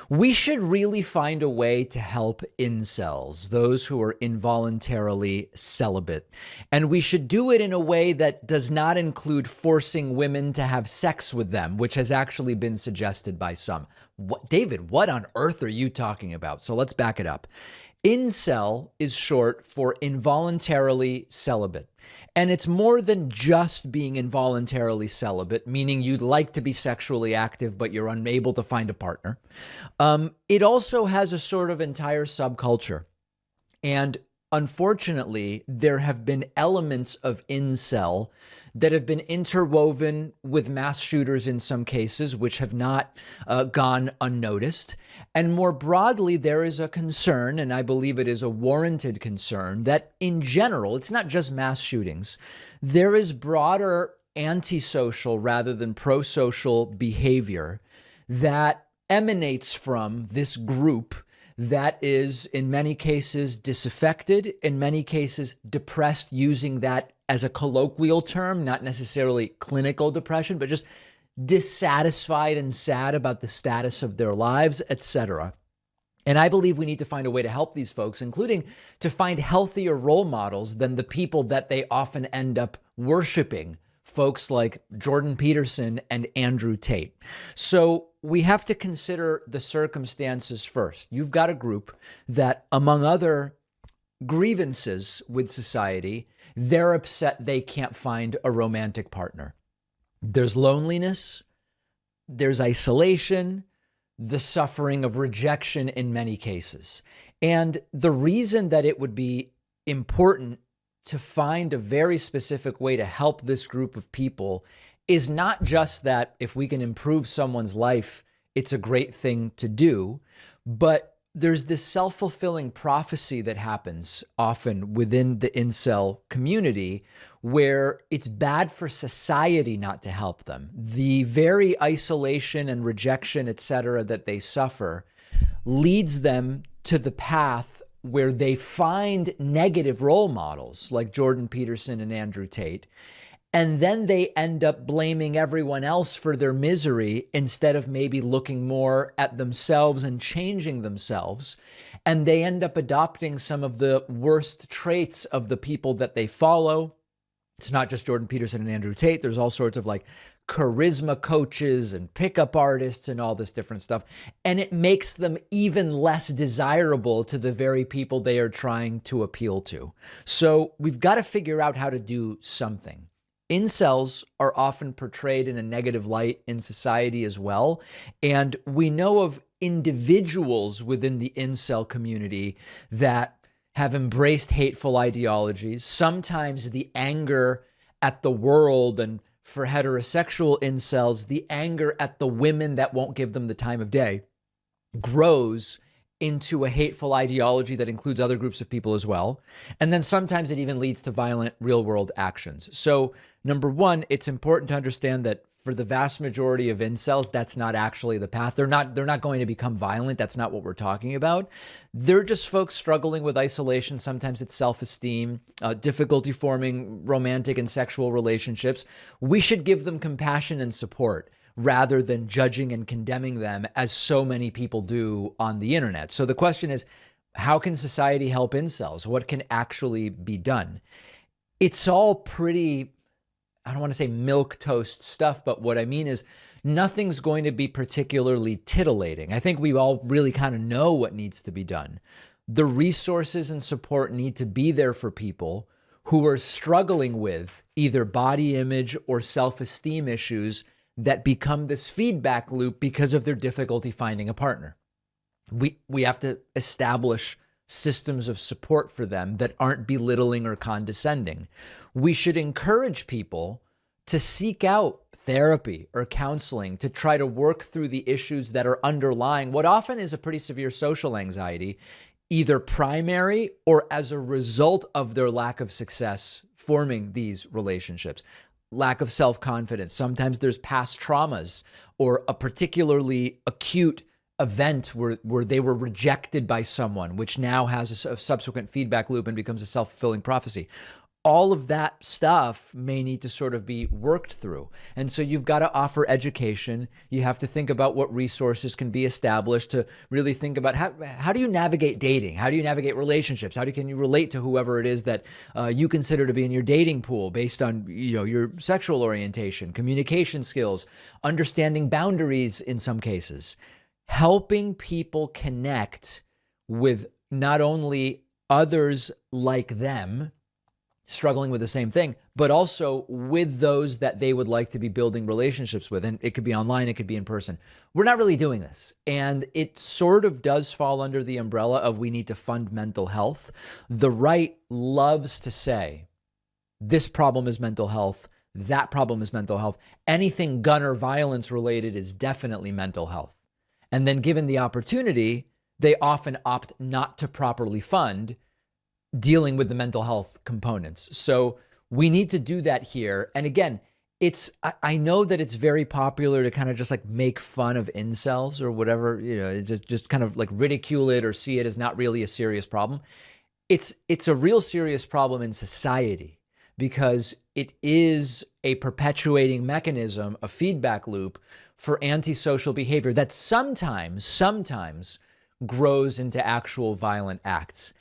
We should really find a way to help incels, those who are involuntarily celibate. And we should do it in a way that does not include forcing women to have sex with them, which has actually been suggested by some. David, what on earth are you talking about? So let's back it up. Incel is short for involuntarily celibate. And it's more than just being involuntarily celibate, meaning you'd like to be sexually active, but you're unable to find a partner. It also has a sort of entire subculture. And unfortunately, there have been elements of incel that have been interwoven with mass shooters in some cases, which have not gone unnoticed. And more broadly, there is a concern, and I believe it is a warranted concern, that in general, it's not just mass shootings, there is broader antisocial rather than pro-social behavior that emanates from this group that is in many cases disaffected, in many cases depressed, using that as a colloquial term, not necessarily clinical depression, but just dissatisfied and sad about the status of their lives, etc. And I believe we need to find a way to help these folks, including to find healthier role models than the people that they often end up worshiping, folks like Jordan Peterson and Andrew Tate. So we have to consider the circumstances first. You've got a group that, among other grievances with society, they're upset they can't find a romantic partner. There's loneliness, there's isolation, the suffering of rejection in many cases. And the reason that it would be important to find a very specific way to help this group of people is not just that if we can improve someone's life, it's a great thing to do, but there's this self-fulfilling prophecy that happens often within the incel community where it's bad for society not to help them. The very isolation and rejection, et cetera, that they suffer leads them to the path where they find negative role models like Jordan Peterson and Andrew Tate, and then they end up blaming everyone else for their misery instead of maybe looking more at themselves and changing themselves. And they end up adopting some of the worst traits of the people that they follow. It's not just Jordan Peterson and Andrew Tate. There's all sorts of like charisma coaches and pickup artists and all this different stuff. And it makes them even less desirable to the very people they are trying to appeal to. So we've got to figure out how to do something. Incels are often portrayed in a negative light in society as well. And we know of individuals within the incel community that have embraced hateful ideologies. Sometimes the anger at the world, and for heterosexual incels, the anger at the women that won't give them the time of day, grows into a hateful ideology that includes other groups of people as well. And then sometimes it even leads to violent real-world actions. So number one, it's important to understand that for the vast majority of incels, that's not actually the path. They're not going to become violent. That's not what we're talking about. They're just folks struggling with isolation. Sometimes it's self-esteem, difficulty forming romantic and sexual relationships. We should give them compassion and support rather than judging and condemning them as so many people do on the internet. So the question is, how can society help incels? What can actually be done? It's all pretty, I don't want to say milquetoast stuff, but what I mean is nothing's going to be particularly titillating. I think we all really kind of know what needs to be done. The resources and support need to be there for people who are struggling with either body image or self-esteem issues that become this feedback loop because of their difficulty finding a partner. We have to establish systems of support for them that aren't belittling or condescending. We should encourage people to seek out therapy or counseling to try to work through the issues that are underlying what often is a pretty severe social anxiety, either primary or as a result of their lack of success forming these relationships. Lack of self-confidence. Sometimes there's past traumas or a particularly acute event where they were rejected by someone, which now has a subsequent feedback loop and becomes a self-fulfilling prophecy. all of that stuff may need to sort of be worked through. And so you've got to offer education. You have to think about what resources can be established to really think about how do you navigate dating? How do you navigate relationships? Can you relate to whoever it is that you consider to be in your dating pool based on, your sexual orientation, communication skills, understanding boundaries in some cases, helping people connect with not only others like them struggling with the same thing, but also with those that they would like to be building relationships with. And it could be online, it could be in person. We're not really doing this. And it sort of does fall under the umbrella of we need to fund mental health. The right loves to say, this problem is mental health, that problem is mental health. Anything gun or violence related is definitely mental health. And then given the opportunity, they often opt not to properly fund dealing with the mental health components. So we need to do that here. And again, I know that it's very popular to kind of just like make fun of incels or whatever, just kind of like ridicule it or see it as not really a serious problem. It's a real serious problem in society because it is a perpetuating mechanism, a feedback loop for antisocial behavior that sometimes grows into actual violent acts.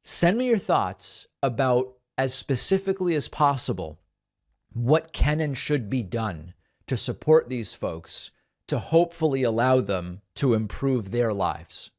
Send me your thoughts about, as specifically as possible, what can and should be done to support these folks to hopefully allow them to improve their lives.